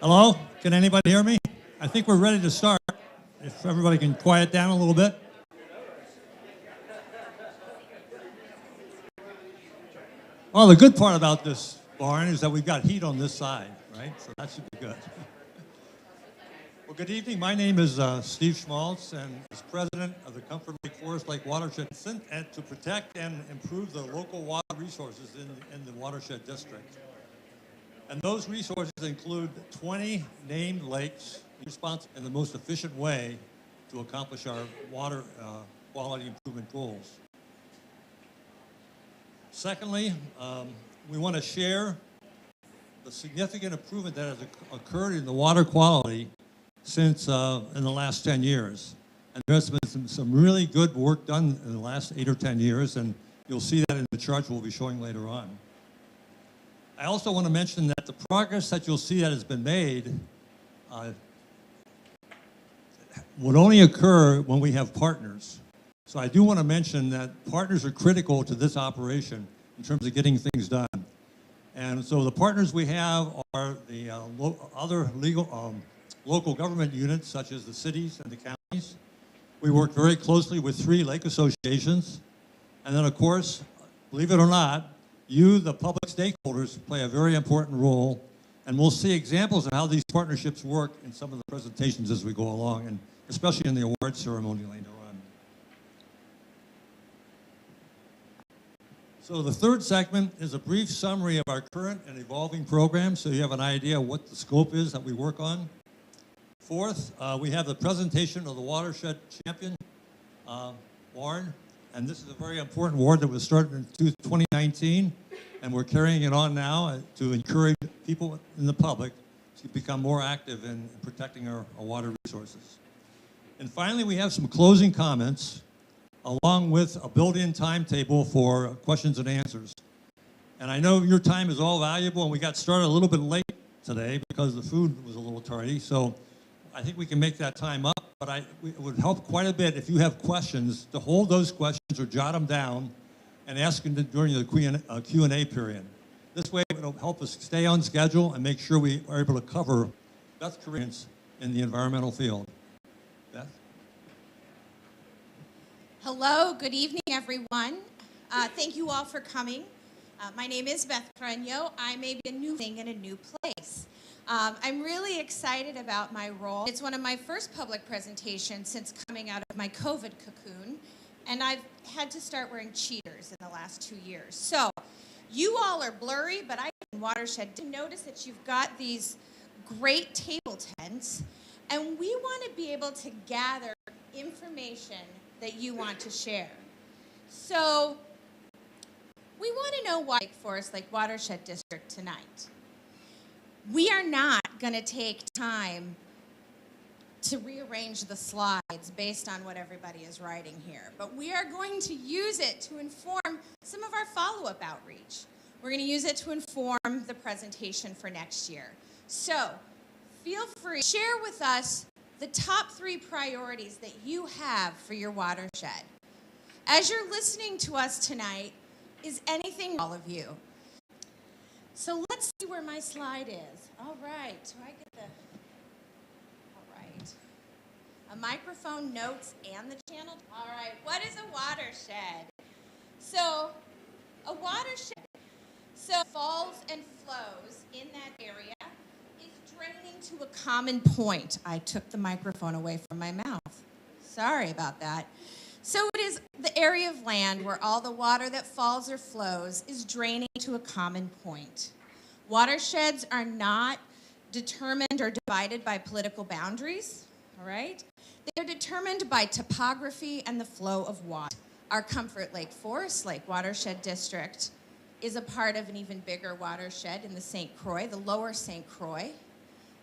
Hello? Can anybody hear me? I think we're ready to start. If everybody can quiet down a little bit. Well, the good part about this barn is that we've got heat on this side, right? So that should be good. Well, good evening. My name is Steve Schmaltz, and as president of the Comfort Lake Forest Lake Watershed, and to protect and improve the local water resources in the Watershed District. And those resources include 20 named lakes responsible in the most efficient way to accomplish our water quality improvement goals. Secondly, we want to share the significant improvement that has occurred in the water quality since in the last 10 years. And there's been some really good work done in the last 8 or 10 years, and you'll see that in the charts we'll be showing later on. I also want to mention that the progress that you'll see that has been made would only occur when we have partners. So I do want to mention that partners are critical to this operation in terms of getting things done. And so the partners we have are the other local government units, such as the cities and the counties. We work very closely with 3 lake associations. And then, of course, believe it or not, you, the public stakeholders, play a very important role. And we'll see examples of how these partnerships work in some of the presentations as we go along, and especially in the award ceremony later on. So the third segment is a brief summary of our current and evolving programs, so you have an idea of what the scope is that we work on. Fourth, we have the presentation of the Watershed Champion Award, and this is a very important award that was started in 2019, and we're carrying it on now to encourage people in the public to become more active in protecting our water resources. And finally, we have some closing comments along with a built-in timetable for questions and answers. And I know your time is all valuable, and we got started a little bit late today because the food was a little tardy, so I think we can make that time up, but it would help quite a bit if you have questions to hold those questions or jot them down and ask them during the Q&A period. This way it'll help us stay on schedule and make sure we are able to cover best careers in the environmental field. Beth? Hello, good evening everyone. Thank you all for coming. My name is Beth Carreño. I may be a new thing in a new place. I'm really excited about my role. It's one of my first public presentations since coming out of my COVID cocoon, and I've had to start wearing cheaters in the last 2 years. So you all are blurry, but I in Watershed did notice that you've got these great table tents, and we want to be able to gather information that you want to share. So we want to know why Lake Forest Lake Watershed District tonight. We are not going to take time to rearrange the slides based on what everybody is writing here, but we are going to use it to inform some of our follow-up outreach. We're going to use it to inform the presentation for next year. So feel free to share with us the top 3 priorities that you have for your watershed. As you're listening to us tonight, is anything all of you? So let's see where my slide is. All right, do I get the, all right. A microphone, notes, and the channel. All right, what is a watershed? So a watershed, so falls and flows in that area is draining to a common point. I took the microphone away from my mouth. Sorry about that. So it is the area of land where all the water that falls or flows is draining to a common point. Watersheds are not determined or divided by political boundaries, all right? They're determined by topography and the flow of water. Our Comfort Lake Forest Lake Watershed District is a part of an even bigger watershed in the St. Croix, the lower St. Croix,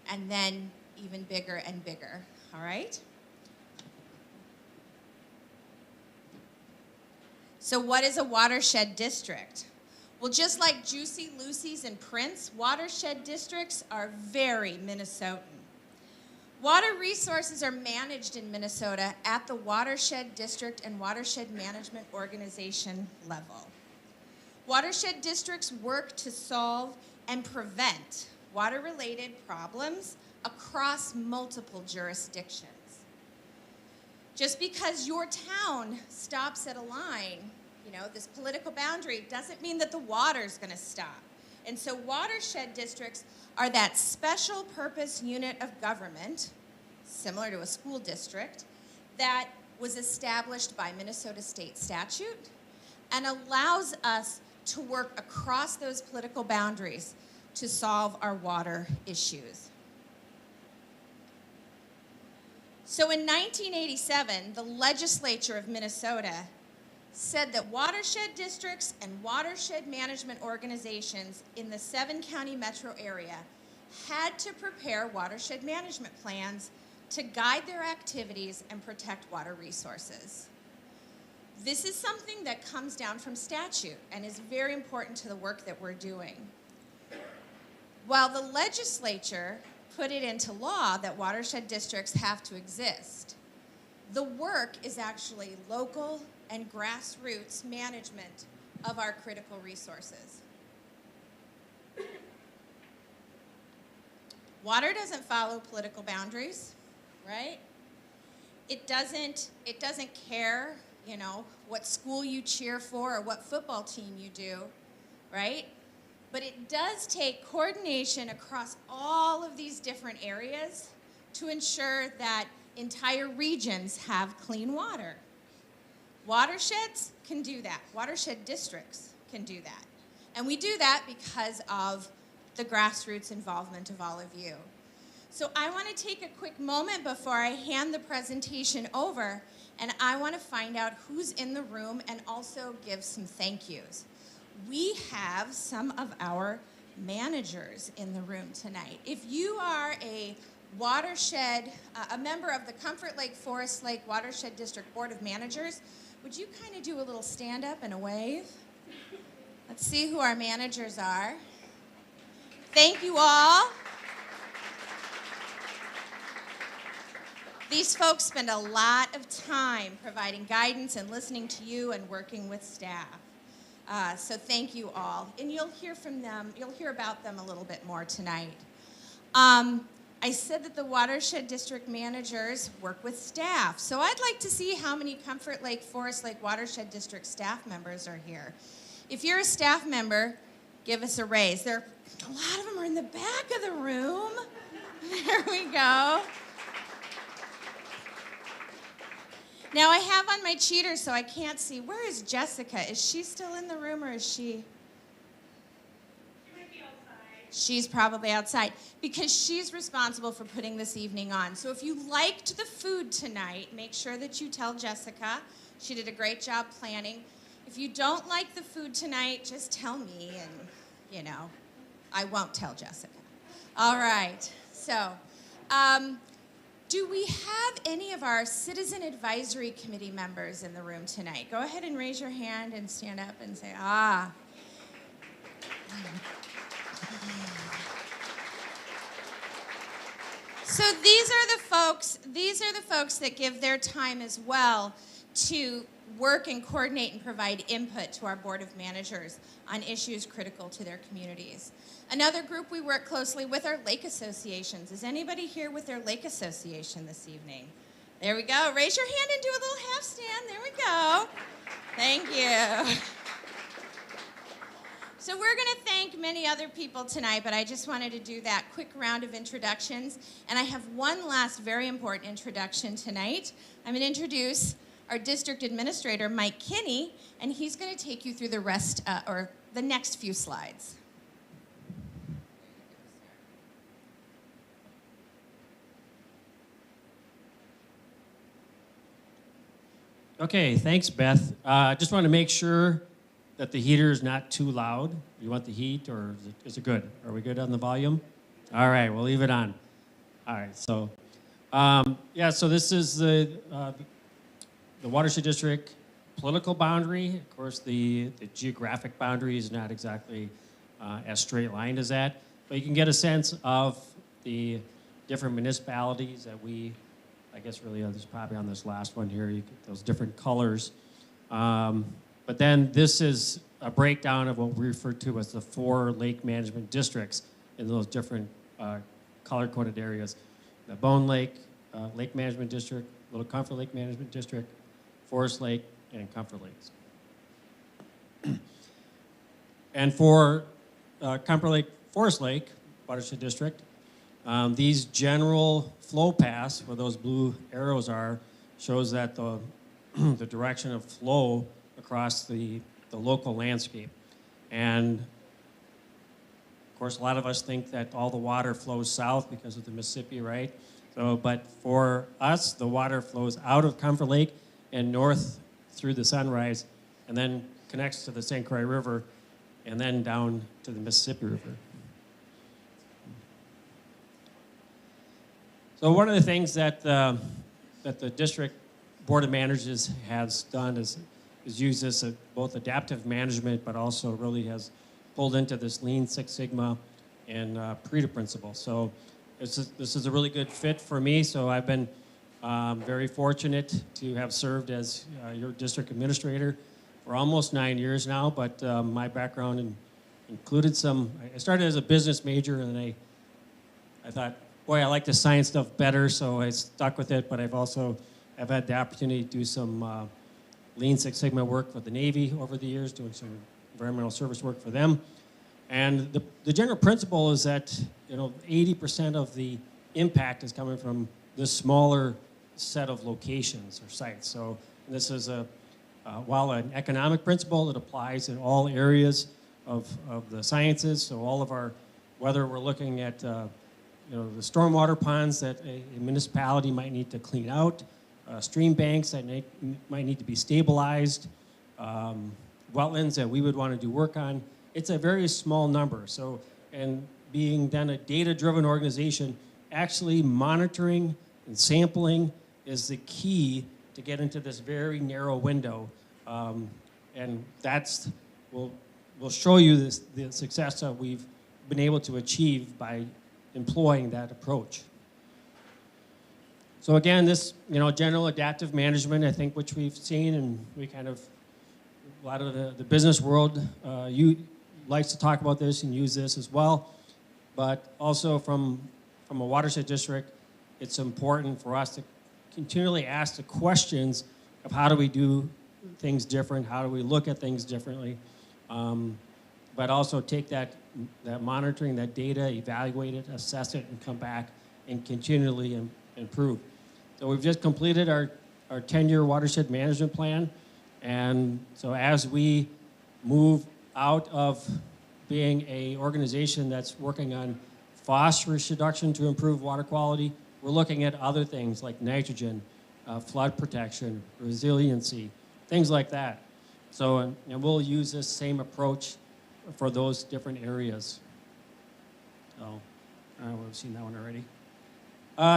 and then even bigger and bigger, all right? So what is a watershed district? Well, just like Juicy Lucy's and Prince, watershed districts are very Minnesotan. Water resources are managed in Minnesota at the watershed district and watershed management organization level. Watershed districts work to solve and prevent water-related problems across multiple jurisdictions. Just because your town stops at a line, this political boundary, doesn't mean that the water's going to stop. And so watershed districts are that special purpose unit of government, similar to a school district, that was established by Minnesota state statute and allows us to work across those political boundaries to solve our water issues. So in 1987, the legislature of Minnesota said that watershed districts and watershed management organizations in the 7-county metro area had to prepare watershed management plans to guide their activities and protect water resources. This is something that comes down from statute and is very important to the work that we're doing. While the legislature put it into law that watershed districts have to exist, the work is actually local and grassroots management of our critical resources. Water doesn't follow political boundaries, right? It doesn't care, what school you cheer for or what football team you do, right? But it does take coordination across all of these different areas to ensure that entire regions have clean water. Watersheds can do that. Watershed districts can do that. And we do that because of the grassroots involvement of all of you. So I want to take a quick moment before I hand the presentation over, and I want to find out who's in the room and also give some thank yous. We have some of our managers in the room tonight. If you are a watershed, a member of the Comfort Lake Forest Lake Watershed District Board of Managers, would you kind of do a little stand up and a wave? Let's see who our managers are. Thank you all. These folks spend a lot of time providing guidance and listening to you and working with staff. So thank you all. And you'll hear from them, you'll hear about them a little bit more tonight. I said that the Watershed District Managers work with staff. So I'd like to see how many Comfort Lake, Forest Lake Watershed District staff members are here. If you're a staff member, give us a raise. A lot of them are in the back of the room. There we go. Now I have on my cheater so I can't see. Where is Jessica? Is she still in the room or is she? She might be outside. She's probably outside because she's responsible for putting this evening on. So if you liked the food tonight, make sure that you tell Jessica. She did a great job planning. If you don't like the food tonight, just tell me and, I won't tell Jessica. All right, so do we have any of our Citizen Advisory Committee members in the room tonight? Go ahead and raise your hand and stand up and say, ah. So these are the folks that give their time as well to work and coordinate and provide input to our Board of Managers on issues critical to their communities. Another group we work closely with are lake associations. Is anybody here with their lake association this evening? There we go. Raise your hand and do a little half stand. There we go. Thank you. So we're going to thank many other people tonight, but I just wanted to do that quick round of introductions. And I have one last very important introduction tonight. I'm going to introduce our district administrator, Mike Kinney, and he's going to take you through the rest, or the next few slides. Okay, thanks, Beth. Just want to make sure that the heater is not too loud. You want the heat, or is it good? Are we good on the volume? All right, we'll leave it on. All right, so, so this is the Watershed District political boundary. Of course, the geographic boundary is not exactly as straight lined as that, but you can get a sense of the different municipalities that we, I guess really this is probably on this last one here, you get those different colors. But then this is a breakdown of what we refer to as the 4 lake management districts in those different color-coded areas. The Bone Lake, Lake Management District, Little Comfort Lake Management District, Forest Lake, and Comfort Lakes. And for Comfort Lake, Forest Lake, Watershed District, these general flow paths, where those blue arrows are, shows that the, the direction of flow across the local landscape. And of course, a lot of us think that all the water flows south because of the Mississippi, right? So, but for us, the water flows out of Comfort Lake and north through the Sunrise, and then connects to the St. Croix River, and then down to the Mississippi River. So one of the things that that the district board of managers has done is use this both adaptive management, but also really has pulled into this Lean Six Sigma and Pareto principle. So this is a really good fit for me. So I've been very fortunate to have served as your district administrator for almost 9 years now. But my background included I started as a business major, and then I thought, boy, I like the science stuff better, so I stuck with it. But I've had the opportunity to do some Lean Six Sigma work with the Navy over the years, doing some environmental service work for them. And the general principle is that 80% of the impact is coming from this smaller set of locations or sites. So this is while an economic principle, it applies in all areas of the sciences. So all of our, whether we're looking at the stormwater ponds that a municipality might need to clean out, stream banks that might need to be stabilized, wetlands that we would want to do work on. It's a very small number. So, and being then a data-driven organization, actually monitoring and sampling is the key to get into this very narrow window. And we'll show you the success that we've been able to achieve by employing that approach. So again, this general adaptive management, I think, which we've seen, and we kind of, a lot of the business world likes to talk about this and use this as well. But also from a watershed district, it's important for us to continually ask the questions of how do we do things different, how do we look at things differently, but also take that monitoring, that data, evaluate it, assess it, and come back and continually improve. So we've just completed our 10-year watershed management plan. And so as we move out of being an organization that's working on phosphorus reduction to improve water quality, we're looking at other things like nitrogen, flood protection, resiliency, things like that. So and we'll use this same approach for those different areas. So we've seen that one already.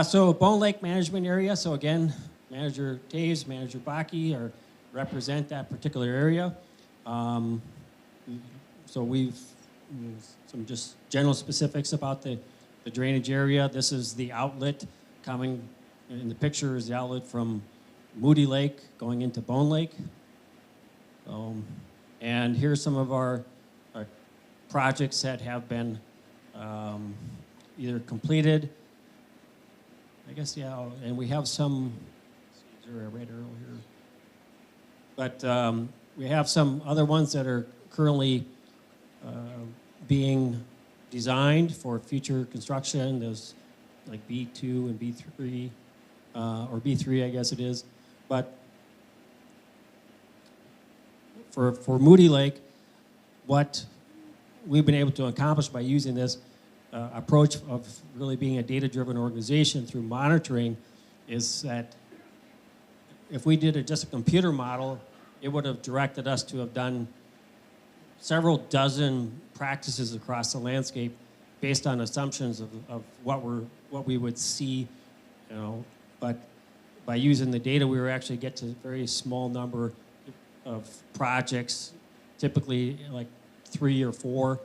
So Bone Lake Management Area. So again, Manager Taves, Manager Baki represent that particular area. So we've some just general specifics about the drainage area. This is the outlet coming, in the picture is the outlet from Moody Lake going into Bone Lake. And here's some of our projects that have been either completed, I guess, yeah, and we have some, is there a red arrow here? But we have some other ones that are currently being designed for future construction. There's like B2 and B3, or B3, I guess it is. But for Moody Lake, what we've been able to accomplish by using this approach of really being a data-driven organization through monitoring is that if we did just a computer model, it would have directed us to have done several dozen practices across the landscape based on assumptions of what we would see, But by using the data, we were actually get to a very small number of projects, typically like 3 or 4,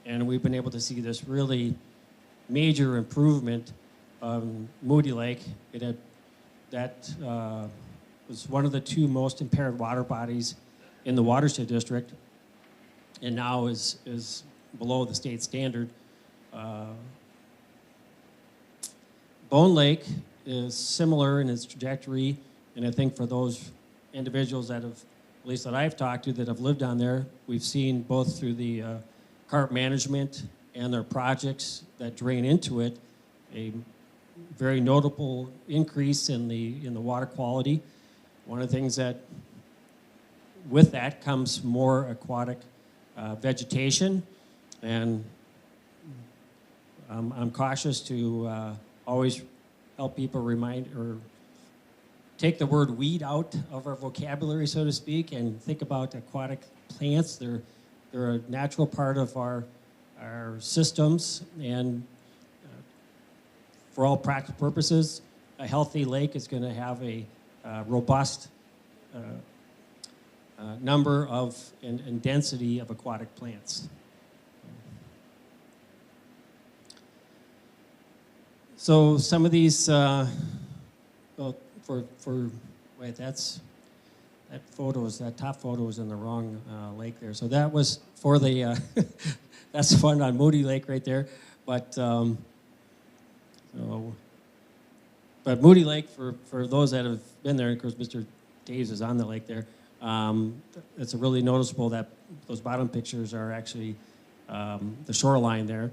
and we've been able to see this really major improvement on Moody Lake. That was one of the 2 most impaired water bodies in the Watershed District, and now is below the state standard. Bone Lake is similar in its trajectory, and I think for those individuals that have, at least that I've talked to, that have lived on there, we've seen both through the carp management and their projects that drain into it, a very notable increase in the water quality. One of the things that, with that comes more aquatic vegetation, and I'm cautious to always help people remind or take the word weed out of our vocabulary, so to speak, and think about aquatic plants. They're a natural part of our systems, and for all practical purposes, a healthy lake is going to have a robust number of and density of aquatic plants. So some of these, well, wait, that top photo is in the wrong lake there. So that was for the, that's fun on Moody Lake right there. But, but Moody Lake, for those that have been there, of course, Mr. Daves is on the lake there. It's really noticeable that those bottom pictures are actually the shoreline there.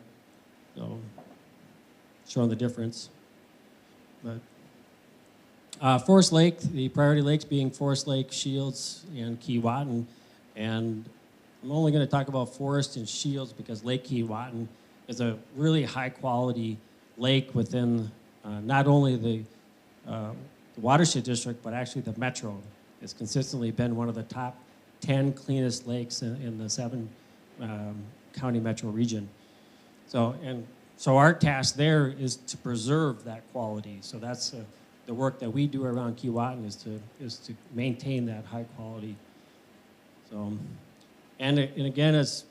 So, showing the difference. But Forest Lake, the priority lakes being Forest Lake, Shields, and Keewatin. And I'm only going to talk about Forest and Shields because Lake Keewatin is a really high quality lake within not only the Watershed district, but actually the metro. It's consistently been one of the top 10 cleanest lakes in the 7 county metro region. So our task there is to preserve that quality. So that's the work that we do around Keewatin is to maintain that high quality. So, and again, as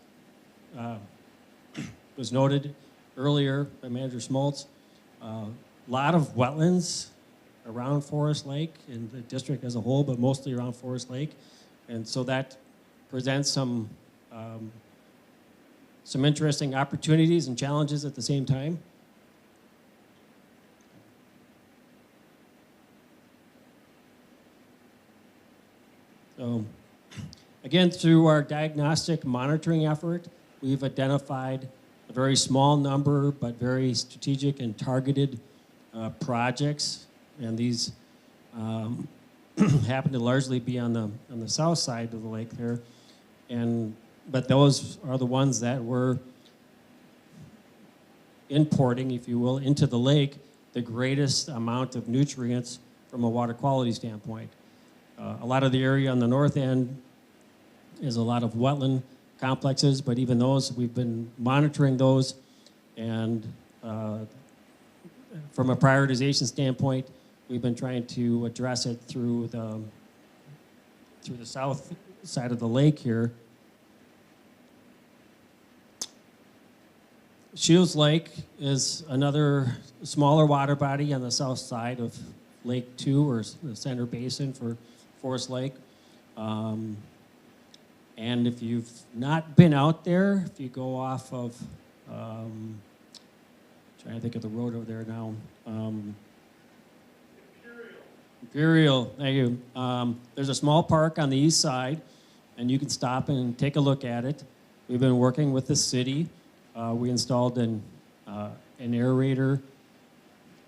was noted earlier by Manager Smoltz, a lot of wetlands around Forest Lake and the district as a whole, but mostly around Forest Lake. And so that presents some interesting opportunities and challenges at the same time. So again, through our diagnostic monitoring effort, we've identified a very small number but very strategic and targeted projects, and these happen to largely be on the south side of the lake there, but those are the ones that we're importing, if you will, into the lake the greatest amount of nutrients from a water quality standpoint. A lot of the area on the north end is a lot of wetland complexes, but even those, we've been monitoring those, and from a prioritization standpoint, we've been trying to address it through the south side of the lake here. Shields Lake is another smaller water body on the south side of Lake 2, or the center basin for Forest Lake. And if you've not been out there, if you go off of, trying to think of the road over there now. Imperial, thank you. There's a small park on the east side, and you can stop and take a look at it. We've been working with the city. We installed an aerator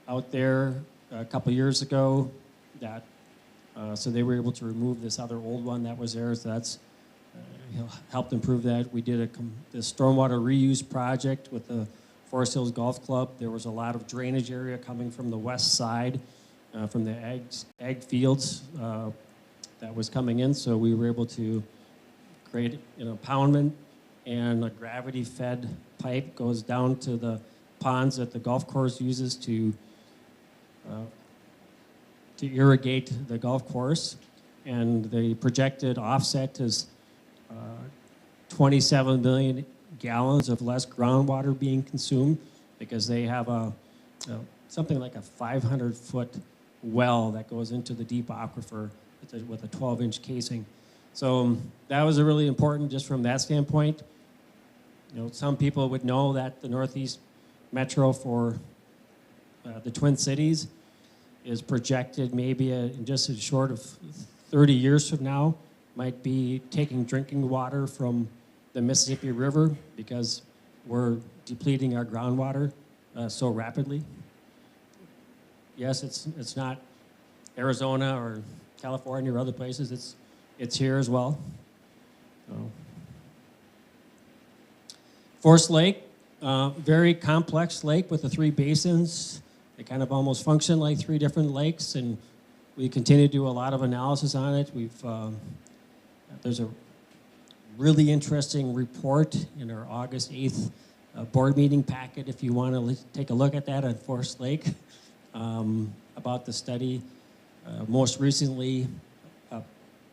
out there a couple years ago that, so they were able to remove this other old one that was there, so that's helped improve that. We did this stormwater reuse project with the Forest Hills Golf Club. There was a lot of drainage area coming from the west side, from the ag fields that was coming in, so we were able to create an impoundment, and a gravity-fed pipe goes down to the ponds that the golf course uses to irrigate the golf course. And the projected offset is 27 million gallons of less groundwater being consumed, because they have something like a 500-foot well that goes into the deep aquifer with a 12-inch casing. So that was a really important just from that standpoint. You know, some people would know that the Northeast metro for the Twin Cities is projected maybe in just as short of 30 years from now, might be taking drinking water from the Mississippi River because we're depleting our groundwater so rapidly. Yes, it's not Arizona or California or other places. It's here as well. So. Forest Lake, very complex lake with the 3 basins. They kind of almost function like 3 different lakes, and we continue to do a lot of analysis on it. There's a really interesting report in our August 8th board meeting packet if you want to take a look at that on Forest Lake about the study. Most recently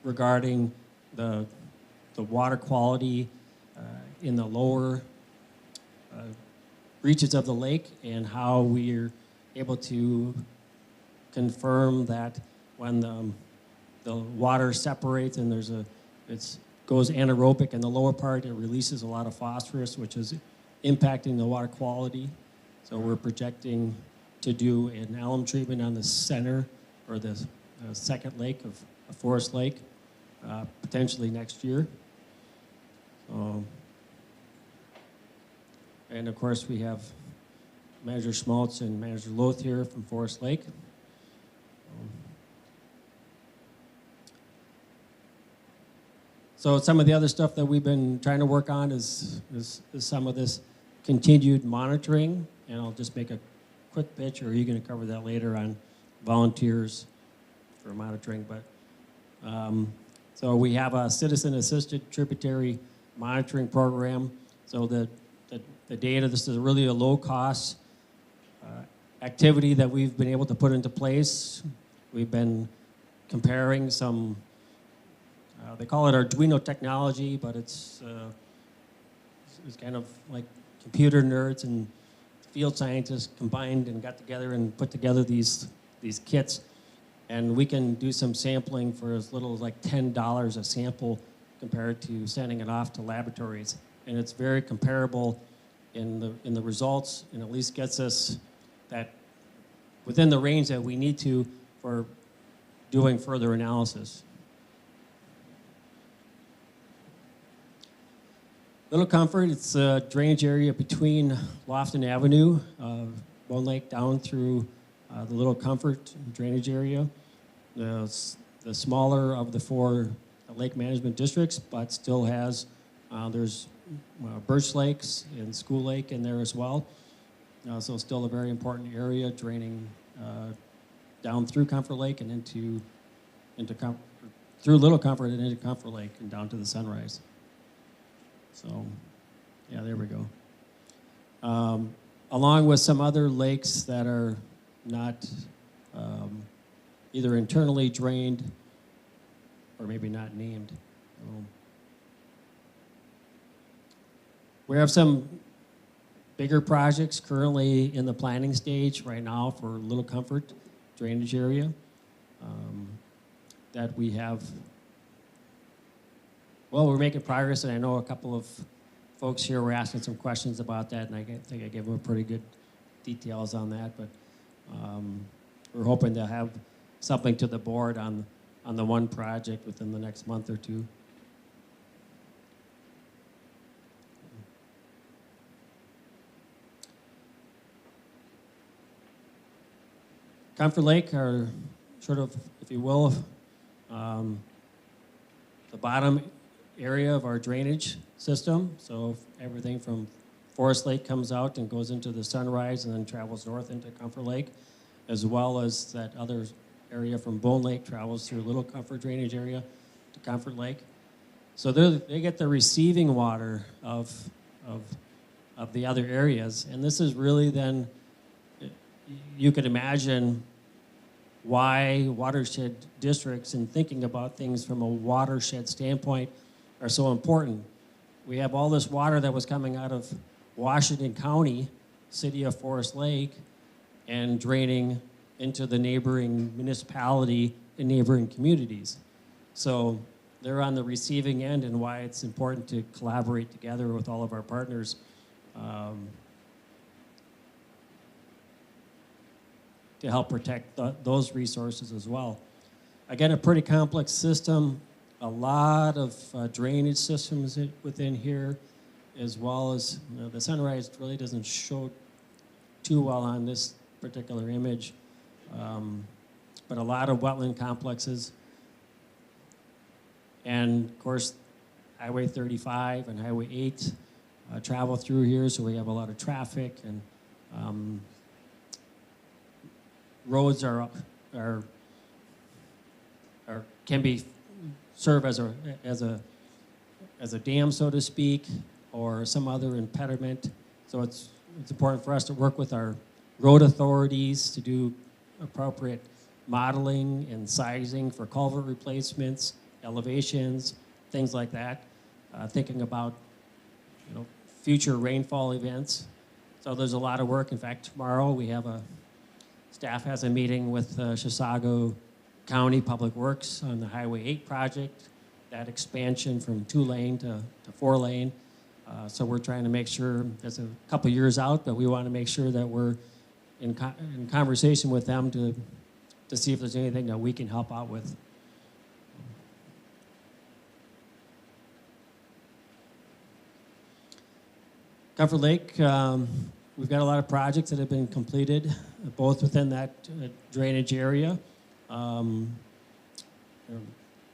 regarding the water quality in the lower reaches of the lake and how we're able to confirm that when the water separates and it goes anaerobic in the lower part, it releases a lot of phosphorus, which is impacting the water quality. So we're projecting to do an alum treatment on the center or the second lake of Forest Lake, potentially next year. And of course we have Manager Schmaltz and Manager Loth here from Forest Lake. So some of the other stuff that we've been trying to work on is some of this continued monitoring, and I'll just make a quick pitch, or are you going to cover that later on volunteers for monitoring? But so we have a citizen-assisted tributary monitoring program. So the data, this is really a low-cost activity that we've been able to put into place. We've been comparing some. They call it Arduino technology, but it's kind of like computer nerds and field scientists combined and got together and put together these kits. And we can do some sampling for as little as like $10 a sample compared to sending it off to laboratories. And it's very comparable in the results, and at least gets us that within the range that we need to for doing further analysis. Little Comfort, it's a drainage area between Lofton Avenue, Bone Lake down through the Little Comfort drainage area. The smaller of the 4 lake management districts, but still has, there's Birch Lakes and School Lake in there as well. So still a very important area draining down through Comfort Lake and through Little Comfort and into Comfort Lake and down to the Sunrise. So, yeah, there we go. Along with some other lakes that are not either internally drained or maybe not named. We have some bigger projects currently in the planning stage right now for Little Comfort drainage area that we have. Well, we're making progress, and I know a couple of folks here were asking some questions about that, and I think I gave them pretty good details on that, but we're hoping to have something to the board on the one project within the next month or 2. Comfort Lake are sort of, if you will, the bottom area of our drainage system. So everything from Forest Lake comes out and goes into the Sunrise and then travels north into Comfort Lake, as well as that other area from Bone Lake travels through Little Comfort drainage area to Comfort Lake. So they get the receiving water of the other areas. And this is really then, you could imagine why watershed districts and thinking about things from a watershed standpoint are so important. We have all this water that was coming out of Washington County, city of Forest Lake, and draining into the neighboring municipality and neighboring communities. So they're on the receiving end, and why it's important to collaborate together with all of our partners to help protect those resources as well. Again, a pretty complex system, a lot of drainage systems within here, as well as the sunrise really doesn't show too well on this particular image, but a lot of wetland complexes. And of course, Highway 35 and Highway 8 travel through here, so we have a lot of traffic, and roads can be serve as a dam, so to speak, or some other impediment. So it's important for us to work with our road authorities to do appropriate modeling and sizing for culvert replacements, elevations, things like that. Thinking about future rainfall events. So there's a lot of work. In fact, tomorrow we have staff has a meeting with Chisago County Public Works on the Highway 8 project, that expansion from 2-lane to 4-lane. So we're trying to make sure, that's a couple years out, but we want to make sure that we're in conversation with them to see if there's anything that we can help out with. Comfort Lake, we've got a lot of projects that have been completed, both within that drainage area.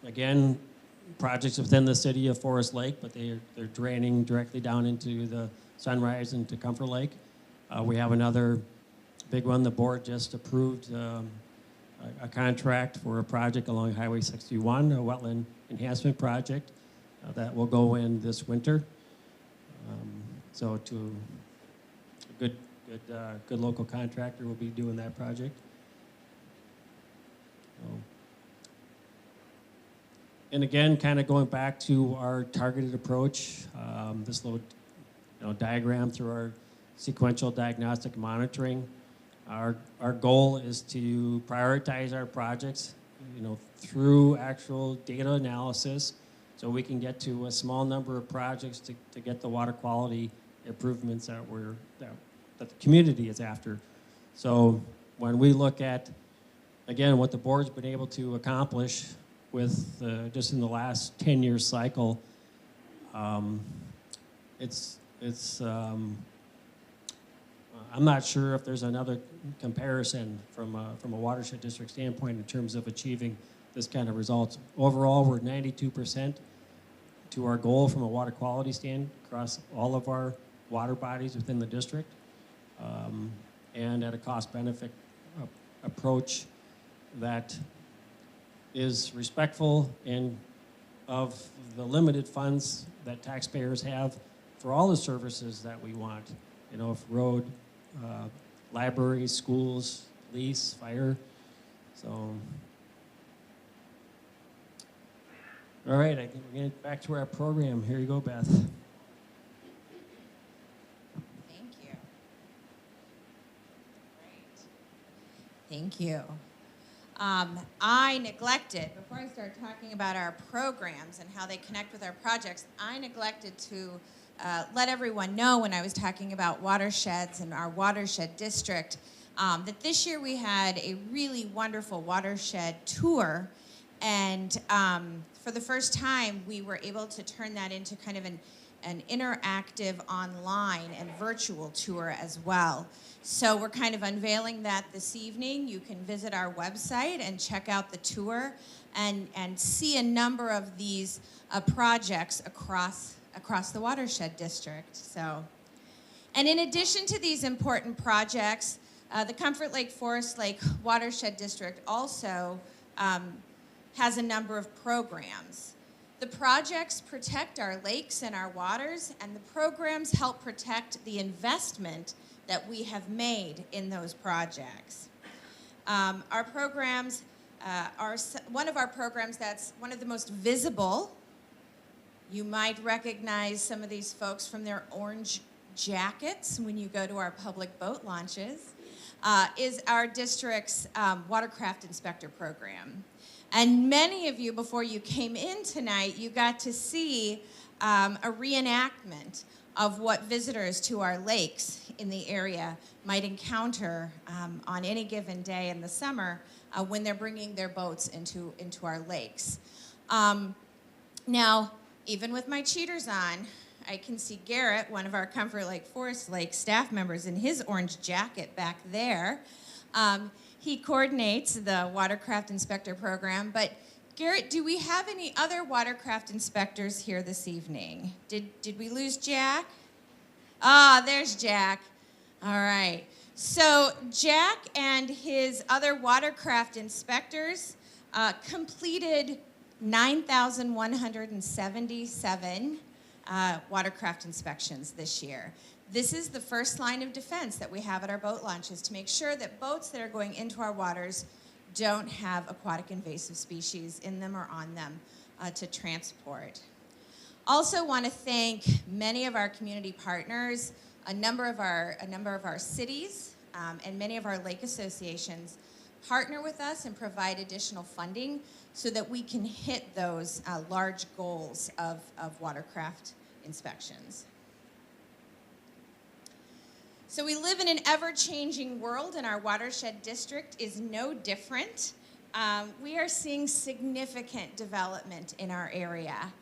Again, projects within the city of Forest Lake, but they're draining directly down into the Sunrise and to Comfort Lake. We have another big one. The board just approved a contract for a project along Highway 61, a wetland enhancement project that will go in this winter. So to a good local contractor will be doing that project. And again, kind of going back to our targeted approach, this little diagram through our sequential diagnostic monitoring. Our goal is to prioritize our projects, through actual data analysis, so we can get to a small number of projects to get the water quality improvements that the community is after. So when we look at, again, what the board's been able to accomplish with just in the last 10-year cycle, it's I'm not sure if there's another comparison from a watershed district standpoint in terms of achieving this kind of results. Overall, we're 92% to our goal from a water quality stand across all of our water bodies within the district, and at a cost-benefit approach that is respectful and of the limited funds that taxpayers have for all the services that we want, road, libraries, schools, police, fire. So, all right, we're getting back to our program. Here you go, Beth. Thank you. I neglected, before I start talking about our programs and how they connect with our projects, I neglected to let everyone know when I was talking about watersheds and our watershed district, that this year we had a really wonderful watershed tour, and for the first time we were able to turn that into kind of an interactive online and virtual tour as well. So we're kind of unveiling that this evening. You can visit our website and check out the tour and see a number of these projects across the watershed district. So, and in addition to these important projects, the Comfort Lake Forest Lake Watershed District also has a number of programs. The projects protect our lakes and our waters, and the programs help protect the investment that we have made in those projects. Our programs are one of our programs that's one of the most visible. You might recognize some of these folks from their orange jackets when you go to our public boat launches, is our district's Watercraft Inspector program. And many of you, before you came in tonight, you got to see a reenactment of what visitors to our lakes in the area might encounter on any given day in the summer when they're bringing their boats into our lakes. Now, even with my cheaters on, I can see Garrett, one of our Comfort Lake Forest Lake staff members, in his orange jacket back there. He coordinates the Watercraft Inspector program, but Garrett, do we have any other watercraft inspectors here this evening? Did we lose Jack? Ah, there's Jack. All right. So Jack and his other watercraft inspectors completed 9,177 watercraft inspections this year. This is the first line of defense that we have at our boat launches to make sure that boats that are going into our waters don't have aquatic invasive species in them or on them to transport. Also want to thank many of our community partners, a number of our cities, and many of our lake associations partner with us and provide additional funding so that we can hit those large goals of watercraft inspections. So we live in an ever-changing world, and our watershed district is no different. We are seeing significant development in our area.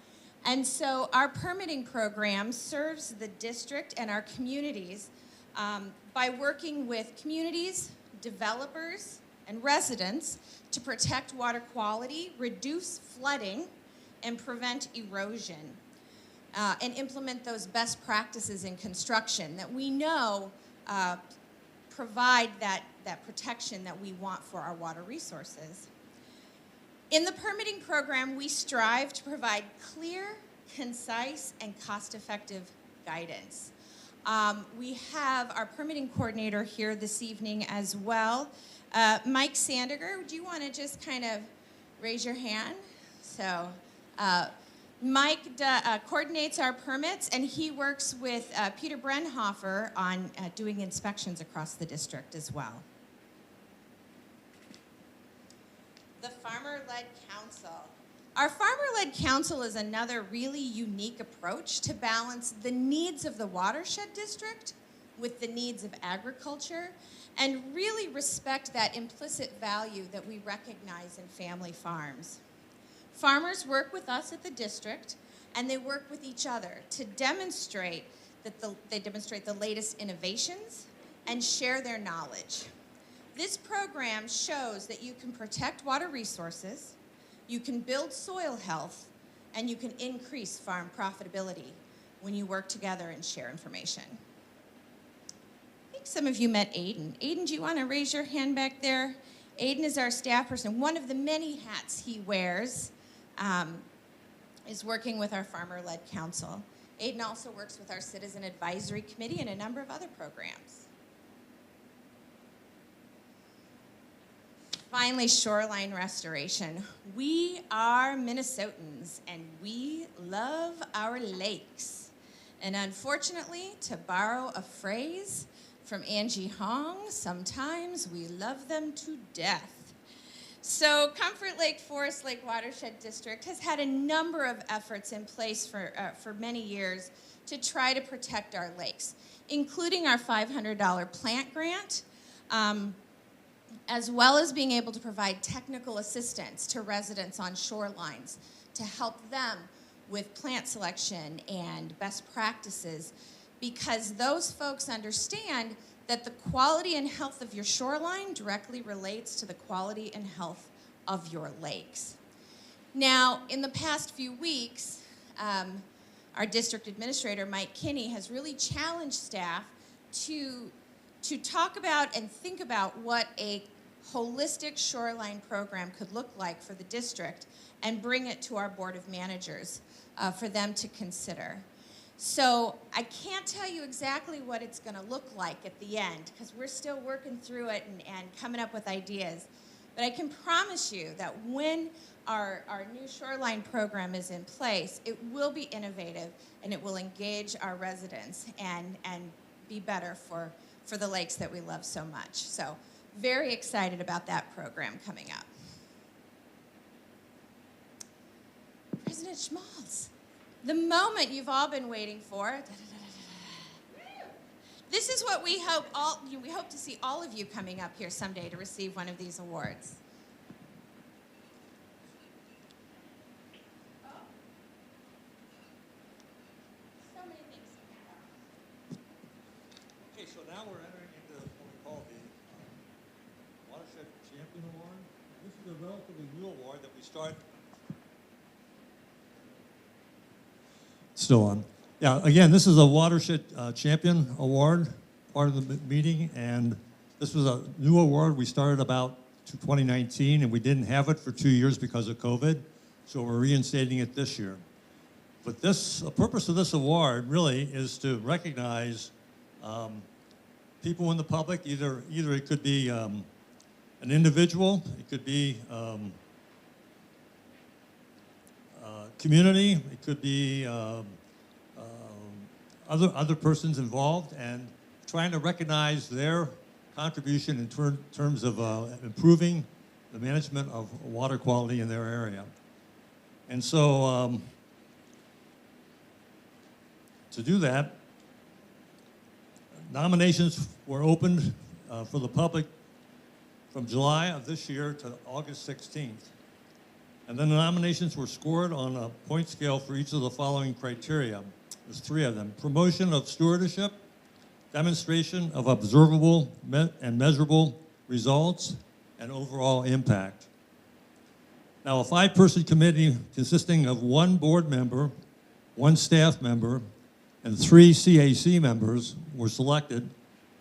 And so our permitting program serves the district and our communities by working with communities, developers, and residents to protect water quality, reduce flooding, and prevent erosion, and implement those best practices in construction that we know provide that protection that we want for our water resources. In the permitting program, we strive to provide clear, concise, and cost-effective guidance. We have our permitting coordinator here this evening as well. Mike Sandiger, would you want to just kind of raise your hand? So Mike coordinates our permits, and he works with Peter Brenhofer on doing inspections across the district as well. The Farmer-Led Council. Our Farmer-Led Council is another really unique approach to balance the needs of the watershed district with the needs of agriculture and really respect that implicit value that we recognize in family farms. Farmers work with us at the district, and they work with each other to demonstrate that they demonstrate the latest innovations and share their knowledge. This program shows that you can protect water resources, you can build soil health, and you can increase farm profitability when you work together and share information. I think some of you met Aiden. Aiden, do you want to raise your hand back there? Aiden is our staff person. One of the many hats he wears is working with our Farmer-Led Council. Aiden also works with our Citizen Advisory Committee and a number of other programs. Finally, Shoreline Restoration. We are Minnesotans, and we love our lakes. And unfortunately, to borrow a phrase from Angie Hong, sometimes we love them to death. So Comfort Lake Forest Lake Watershed District has had a number of efforts in place for many years to try to protect our lakes, including our $500 plant grant, as well as being able to provide technical assistance to residents on shorelines to help them with plant selection and best practices, because those folks understand that the quality and health of your shoreline directly relates to the quality and health of your lakes. Now, in the past few weeks, our district administrator, Mike Kinney, has really challenged staff to talk about and think about what a holistic shoreline program could look like for the district and bring it to our Board of Managers for them to consider. So I can't tell you exactly what it's going to look like at the end because we're still working through it and coming up with ideas. But I can promise you that when our new shoreline program is in place, it will be innovative and it will engage our residents and be better for the lakes that we love so much. So very excited about that program coming up. President Schmaltz, the moment you've all been waiting for. This is what we hope to see all of you coming up here someday to receive one of these awards. So many things to count on. Okay, so now we're entering into what we call the Watershed Champion Award. This is a relatively new award that we start. Still on. Yeah, again, this is a Watershed Champion Award, part of the meeting, and this was a new award we started about 2019, and we didn't have it for 2 years because of COVID, so we're reinstating it this year. But the purpose of this award really is to recognize people in the public. Either it could be an individual, it could be community, it could be other persons involved, and trying to recognize their contribution in terms of improving the management of water quality in their area. And so to do that, nominations were opened for the public from July of this year to August 16th. And then the nominations were scored on a point scale for each of the following criteria. There's 3 of them: promotion of stewardship, demonstration of observable and measurable results, and overall impact. Now, a 5-person committee consisting of 1 board member, 1 staff member, and 3 CAC members were selected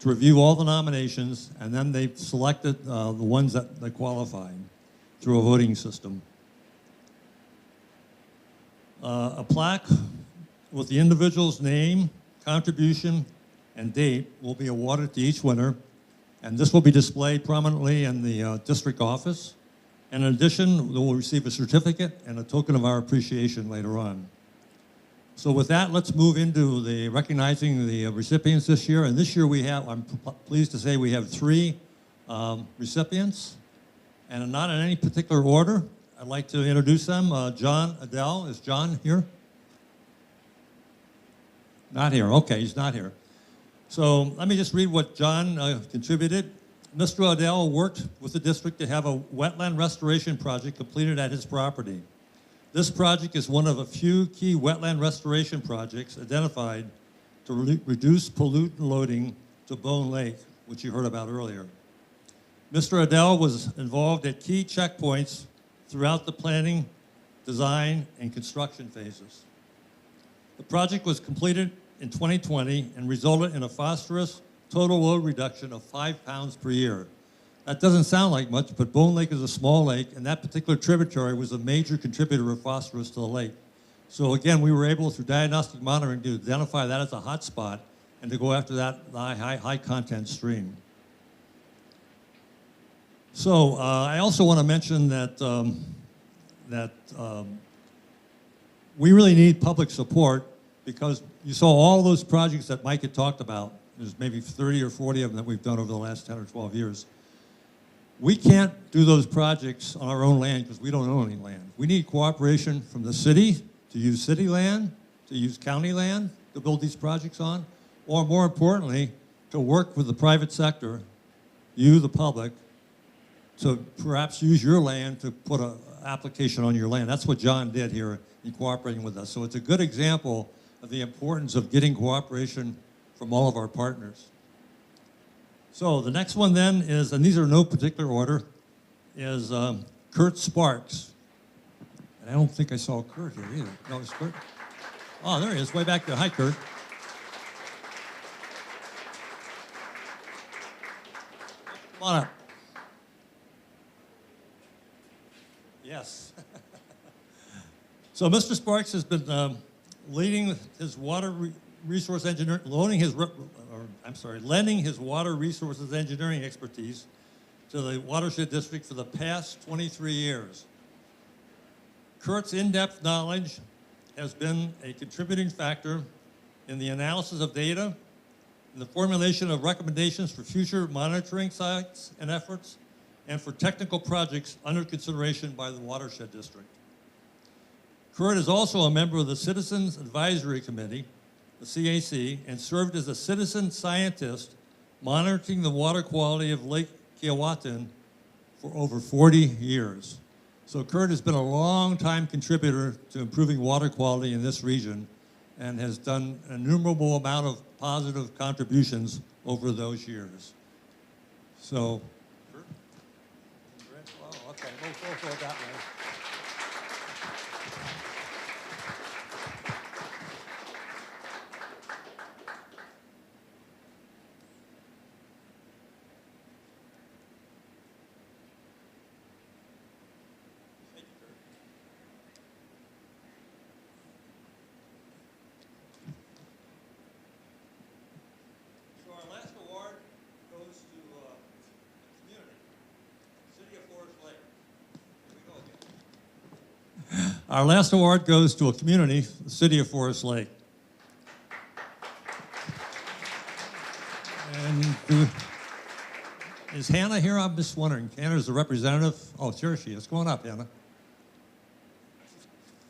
to review all the nominations, and then they selected the ones that qualified through a voting system. A plaque with the individual's name, contribution, and date will be awarded to each winner, and this will be displayed prominently in the district office. And in addition, they will receive a certificate and a token of our appreciation later on. So with that, let's move into the recognizing the recipients this year. And this year we have, I'm pleased to say, we have 3 recipients, and not in any particular order. I'd like to introduce them. John Adele. Is John here? Not here. Okay, he's not here. So let me just read what John contributed. Mr. Adele worked with the district to have a wetland restoration project completed at his property. This project is one of a few key wetland restoration projects identified to reduce pollutant loading to Bone Lake, which you heard about earlier. Mr. Adele was involved at key checkpoints throughout the planning, design, and construction phases. The project was completed in 2020 and resulted in a phosphorus total load reduction of 5 pounds per year. That doesn't sound like much, but Bone Lake is a small lake, and that particular tributary was a major contributor of phosphorus to the lake. So again, we were able, through diagnostic monitoring, to identify that as a hot spot and to go after that high content stream. So I also want to mention that, we really need public support, because you saw all those projects that Mike had talked about. There's maybe 30 or 40 of them that we've done over the last 10 or 12 years. We can't do those projects on our own land because we don't own any land. We need cooperation from the city to use city land, to use county land to build these projects on, or more importantly, to work with the private sector, you, the public, to perhaps use your land to put an application on your land. That's what John did here in cooperating with us. So it's a good example of the importance of getting cooperation from all of our partners. So the next one then is, and these are in no particular order, is Kurt Sparks. And I don't think I saw Kurt here either. No, it's Kurt. Oh, there he is, way back there. Hi, Kurt. Come on up. Yes. So Mr. Sparks has been leading his water resource engineering, lending his water resources engineering expertise to the Watershed District for the past 23 years. Kurt's in-depth knowledge has been a contributing factor in the analysis of data, in the formulation of recommendations for future monitoring sites and efforts, and for technical projects under consideration by the Watershed District. Kurt is also a member of the Citizens Advisory Committee, the CAC, and served as a citizen scientist monitoring the water quality of Lake Kiawatan for over 40 years. So Kurt has been a long-time contributor to improving water quality in this region and has done an innumerable amount of positive contributions over those years. So, Kurt? Oh, okay, we'll go that way. So our last award goes to a community, City of Forest Lake. Here we go again. Our last award goes to a community, the City of Forest Lake. And is Hannah here? I'm just wondering. Hannah's the representative. Oh, here she is. Come on up, Hannah.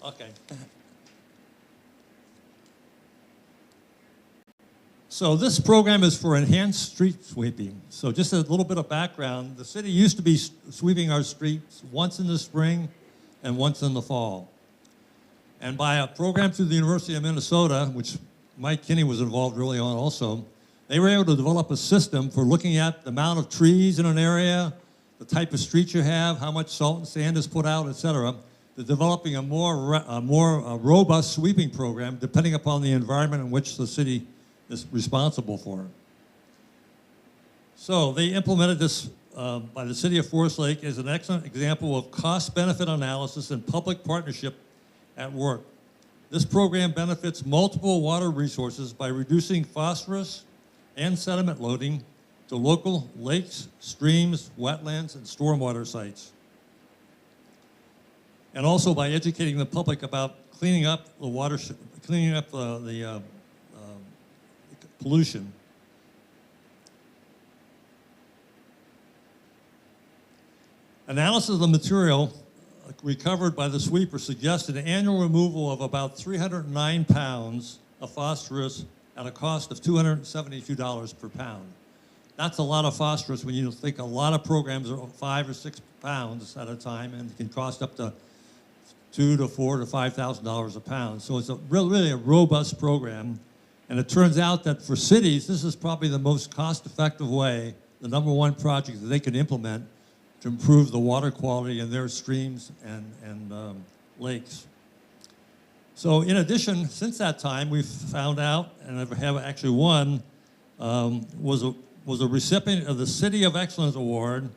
Okay. So this program is for enhanced street sweeping. So just a little bit of background. The city used to be sweeping our streets once in the spring and once in the fall. And by a program through the University of Minnesota, which Mike Kinney was involved early on also, they were able to develop a system for looking at the amount of trees in an area, the type of street you have, how much salt and sand is put out, et cetera, to developing a more robust sweeping program depending upon the environment in which the city is responsible for. So they implemented this by the City of Forest Lake as an excellent example of cost-benefit analysis and public partnership at work. This program benefits multiple water resources by reducing phosphorus and sediment loading to local lakes, streams, wetlands, and stormwater sites. And also by educating the public about cleaning up the watershed, cleaning up the pollution. Analysis of the material recovered by the sweeper suggested an annual removal of about 309 pounds of phosphorus at a cost of $272 per pound. That's a lot of phosphorus when you think a lot of programs are 5 or 6 pounds at a time and can cost up to $2,000 to $4,000 to $5,000 a pound. So it's really a robust program. And it turns out that for cities, this is probably the most cost-effective way, the #1 project that they can implement to improve the water quality in their streams and lakes. So in addition, since that time, we've found out, and I have actually one, was a recipient of the City of Excellence Award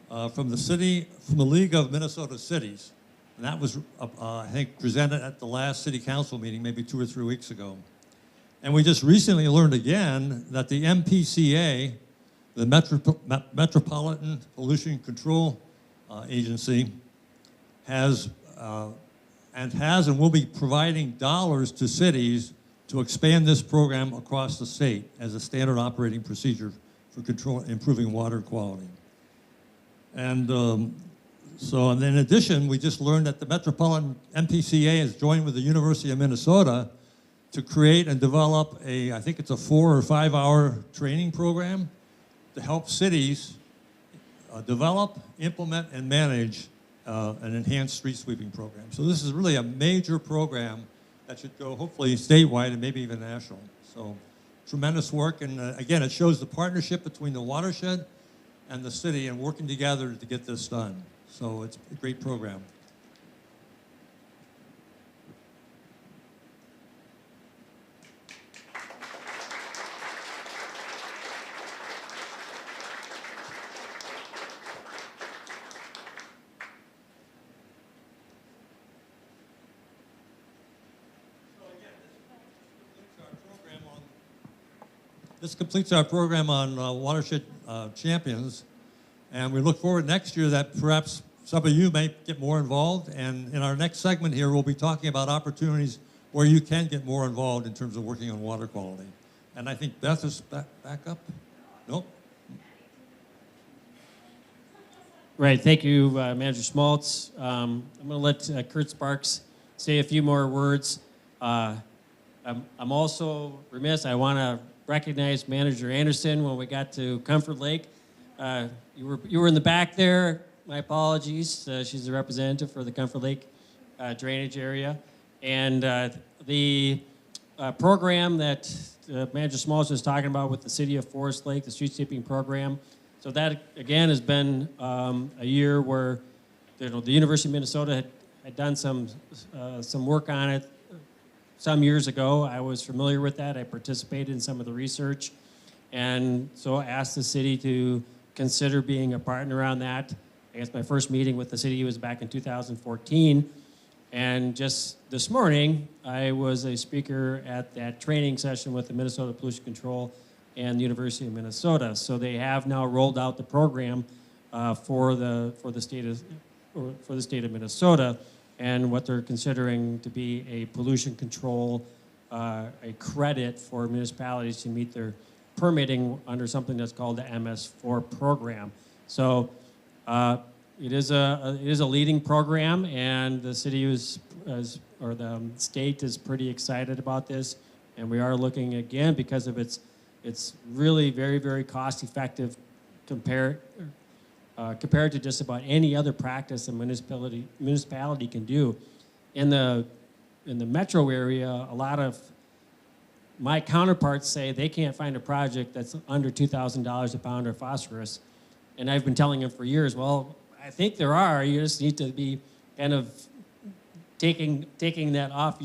from the League of Minnesota Cities. And that was, I think, presented at the last city council meeting, maybe 2 or 3 weeks ago. And we just recently learned again that the MPCA, the Metropolitan Pollution Control Agency, has and will be providing dollars to cities to expand this program across the state as a standard operating procedure for improving water quality. And and in addition, we just learned that the Metropolitan MPCA has joined with the University of Minnesota to create and develop I think it's a 4 or 5 hour training program to help cities develop, implement, and manage an enhanced street sweeping program. So this is really a major program that should go hopefully statewide and maybe even national. So tremendous work, and again, it shows the partnership between the watershed and the city and working together to get this done. So it's a great program. This completes our program on Watershed Champions, and we look forward next year that perhaps some of you may get more involved, and in our next segment here, we'll be talking about opportunities where you can get more involved in terms of working on water quality. And I think Beth is back up? Nope? Right, thank you, Manager Schmaltz. I'm going to let Kurt Sparks say a few more words. I'm also remiss. I want to recognize Manager Anderson when we got to Comfort Lake. You were in the back there. My apologies. She's the representative for the Comfort Lake drainage area. And the program that Manager Smalls was talking about with the City of Forest Lake, the street sweeping program. So that, again, has been a year where the University of Minnesota had done some work on it some years ago. I was familiar with that. I participated in some of the research. And so I asked the city to consider being a partner on that. I guess my first meeting with the city was back in 2014. And just this morning, I was a speaker at that training session with the Minnesota Pollution Control and the University of Minnesota. So they have now rolled out the program for the state of Minnesota, and what they're considering to be a pollution control, a credit for municipalities to meet their permitting under something that's called the MS4 program. So it is a leading program, and the city or the state is pretty excited about this, and we are looking again because of it's really very, very cost effective compared to just about any other practice a municipality can do. In the metro area, a lot of my counterparts say they can't find a project that's under $2,000 a pound of phosphorus, and I've been telling them for years, well, I think there are. You just need to be kind of taking that off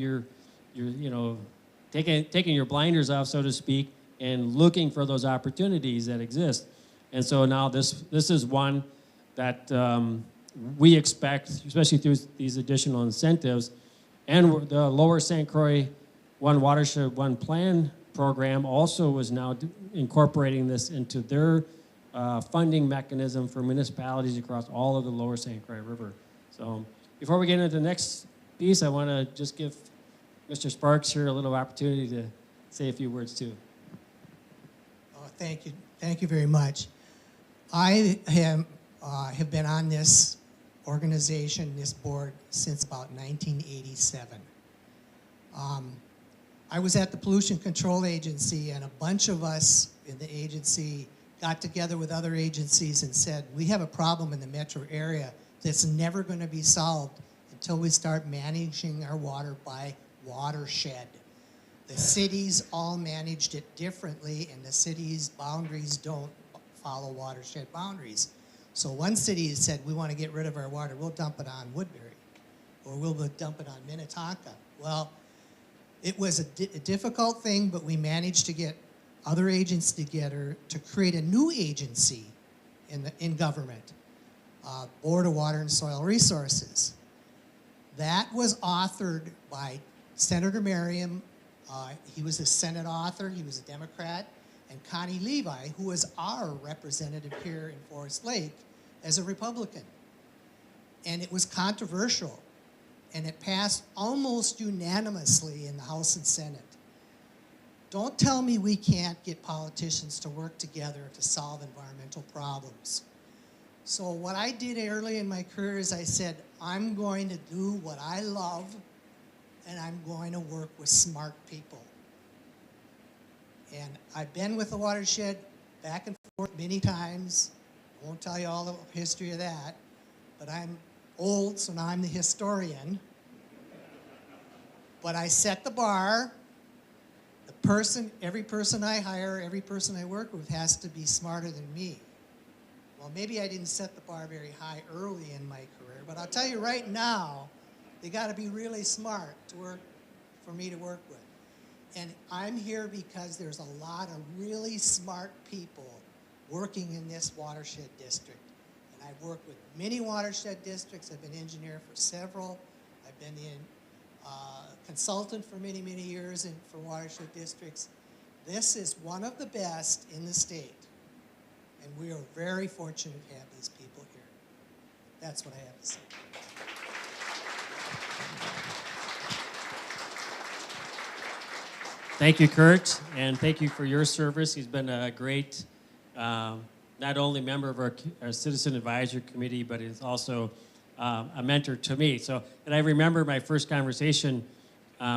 taking your blinders off, so to speak, and looking for those opportunities that exist. And so now this is one that we expect, especially through these additional incentives, and the Lower St. Croix One Watershed, One Plan program also is now incorporating this into their funding mechanism for municipalities across all of the Lower St. Croix River. So before we get into the next piece, I want to just give Mr. Sparks here a little opportunity to say a few words too. Thank you. Thank you very much. I have been on this organization, this board, since about 1987. I was at the Pollution Control Agency, and a bunch of us in the agency got together with other agencies and said, we have a problem in the metro area that's never going to be solved until we start managing our water by watershed. The cities all managed it differently, and the city's boundaries don't follow watershed boundaries. So one city said, we want to get rid of our water, we'll dump it on Woodbury, or we'll dump it on Minnetonka. Well, it was a difficult thing, but we managed to get other agents together to create a new agency in government, Board of Water and Soil Resources. That was authored by Senator Merriam. He was a Senate author, he was a Democrat, and Connie Levi, who was our representative here in Forest Lake, as a Republican. And it was controversial, and it passed almost unanimously in the House and Senate. Don't tell me we can't get politicians to work together to solve environmental problems. So what I did early in my career is I said, I'm going to do what I love, and I'm going to work with smart people. And I've been with the Watershed back and forth many times. I won't tell you all the history of that, but I'm old, so now I'm the historian. But I set the bar. Every person I hire, every person I work with has to be smarter than me. Well, maybe I didn't set the bar very high early in my career, but I'll tell you right now, they got to be really smart for me to work with. And I'm here because there's a lot of really smart people working in this watershed district. And I've worked with many watershed districts. I've been engineer for several. I've been consultant for many, many years for watershed districts. This is one of the best in the state. And we are very fortunate to have these people here. That's what I have to say. Thank you, Kurt, and thank you for your service. He's been a great, not only member of our Citizen Advisory Committee, but he's also a mentor to me. So, and I remember my first conversation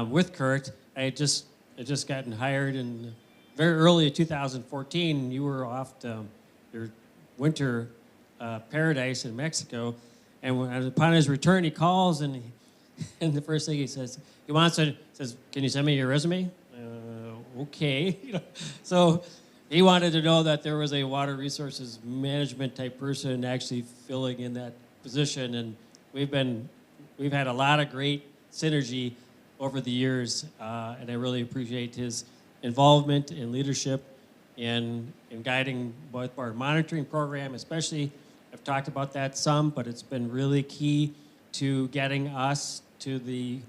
with Kurt. I just had just gotten hired in very early in 2014. You were off to your winter paradise in Mexico. And upon his return, he calls and and the first thing he says, says, "Can you send me your resume?" Okay. So he wanted to know that there was a water resources management type person actually filling in that position, and we've had a lot of great synergy over the years, and I really appreciate his involvement and leadership in guiding both our monitoring program, especially. I've talked about that some, but it's been really key to getting us to the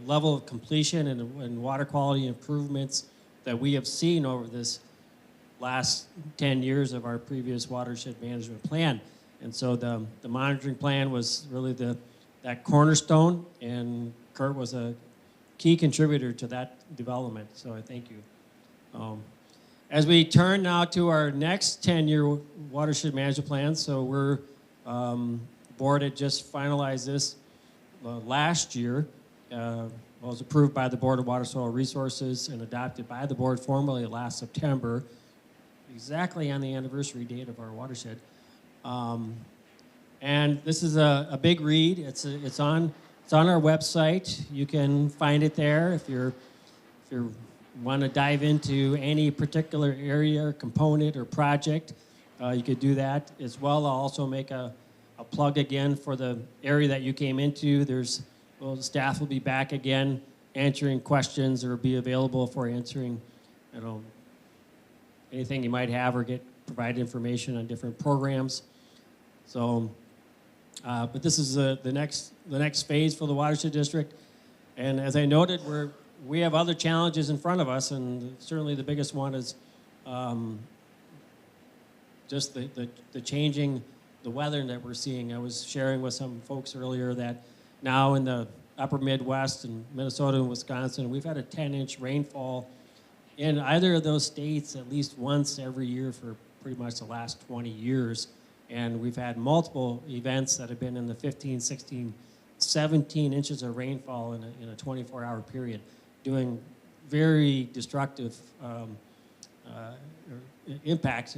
level of completion and water quality improvements that we have seen over this last 10 years of our previous watershed management plan. And so the monitoring plan was really that cornerstone, and Kurt was a key contributor to that development, so I thank you. As we turn now to our next 10-year watershed management plan, so we're, board had just finalized this last year. Was approved by the Board of Water Soil Resources and adopted by the board formally last September, exactly on the anniversary date of our watershed. And this is a big read. It's on our website. You can find it there if you're want to dive into any particular area or component or project. You could do that as well. I'll also make a plug again for the area that you came into. The staff will be back again answering questions or be available for answering, anything you might have or provide information on different programs. So, but this is the next phase for the Watershed District. And as I noted, we have other challenges in front of us, and certainly the biggest one is just the changing the weather that we're seeing. I was sharing with some folks earlier that now in the upper Midwest and Minnesota and Wisconsin, we've had a 10-inch rainfall in either of those states at least once every year for pretty much the last 20 years. And we've had multiple events that have been in the 15, 16, 17 inches of rainfall in a 24-hour period, doing very destructive impacts,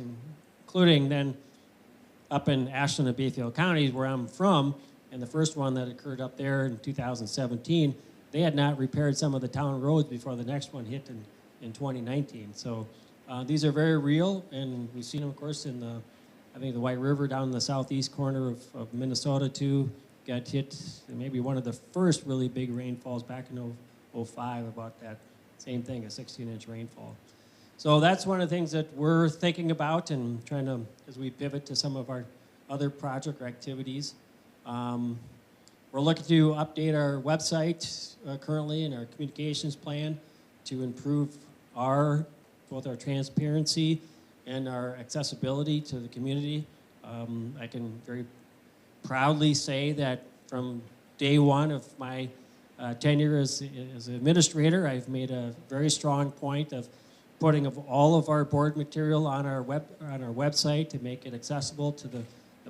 including then up in Ashland and Bayfield counties where I'm from, and the first one that occurred up there in 2017, they had not repaired some of the town roads before the next one hit in 2019. So these are very real, and we've seen them, of course, in I think the White River down in the southeast corner of Minnesota too, got hit, maybe one of the first really big rainfalls back in 05, about that same thing, a 16-inch rainfall. So that's one of the things that we're thinking about and trying to, as we pivot to some of our other project or activities. We're looking to update our website currently and our communications plan to improve both our transparency and our accessibility to the community. I can very proudly say that from day one of my tenure as administrator, I've made a very strong point of putting all of our board material on our website to make it accessible to the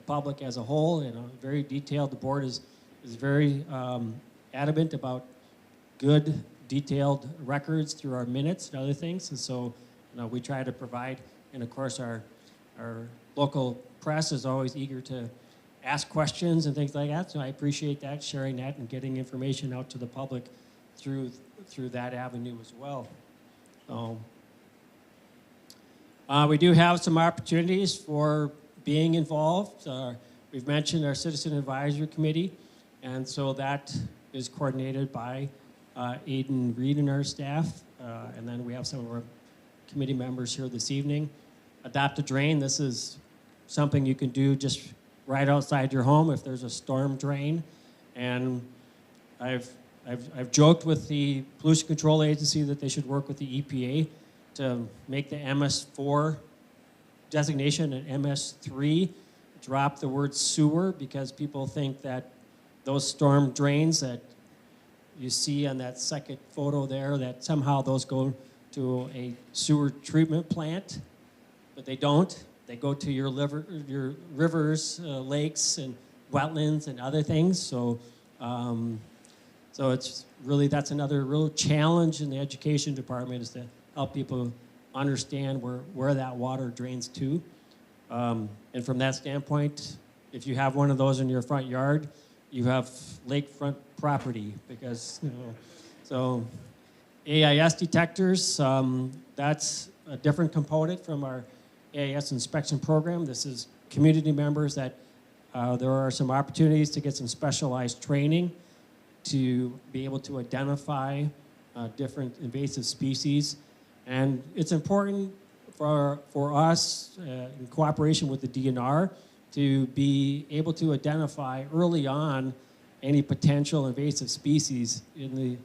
public as a whole, and very detailed. The board is very adamant about good, detailed records through our minutes and other things, and so we try to provide. And of course, our local press is always eager to ask questions and things like that. So I appreciate that, sharing that, and getting information out to the public through that avenue as well. We do have some opportunities for being involved. We've mentioned our Citizen Advisory Committee, and so that is coordinated by Aiden Reed and our staff, and then we have some of our committee members here this evening. Adopt a drain. This is something you can do just right outside your home if there's a storm drain. And I've joked with the Pollution Control Agency that they should work with the EPA to make the MS4 designation an MS3, drop the word sewer, because people think that those storm drains that you see on that second photo there, that somehow those go to a sewer treatment plant, but they don't. They go to your rivers, lakes, and wetlands, and other things. So So it's really, that's another real challenge in the education department, is to help people understand where that water drains to. And from that standpoint, if you have one of those in your front yard, you have lakefront property, because, so AIS detectors, that's a different component from our AIS inspection program. This is community members that there are some opportunities to get some specialized training to be able to identify different invasive species. And it's important for us, in cooperation with the DNR, to be able to identify early on any potential invasive species in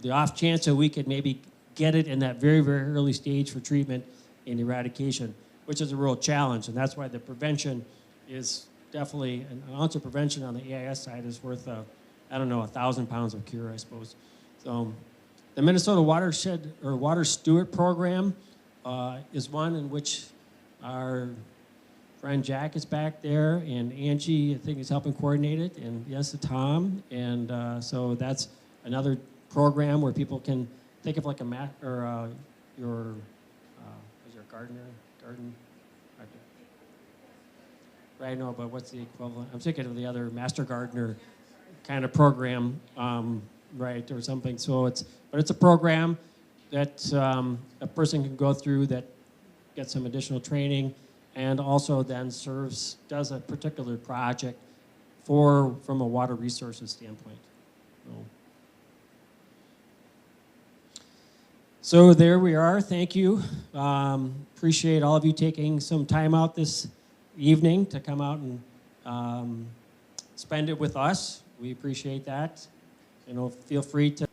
the off chance that we could maybe get it in that very, very early stage for treatment and eradication, which is a real challenge. And that's why the prevention is definitely, an ounce of prevention on the AIS side is worth, I don't know, 1,000 pounds of cure, I suppose. So the Minnesota Watershed or Water Steward program is one in which our friend Jack is back there, and Angie, I think, is helping coordinate it, and yes, Tom. And so that's another program where people can think of like a your garden? Right, no, but what's the equivalent? I'm thinking of the other Master Gardener kind of program, right, or something. So it's a program that a person can go through that gets some additional training, and also then does a particular project from a water resources standpoint. So there we are. Thank you. Appreciate all of you taking some time out this evening to come out and spend it with us. We appreciate that. Feel free to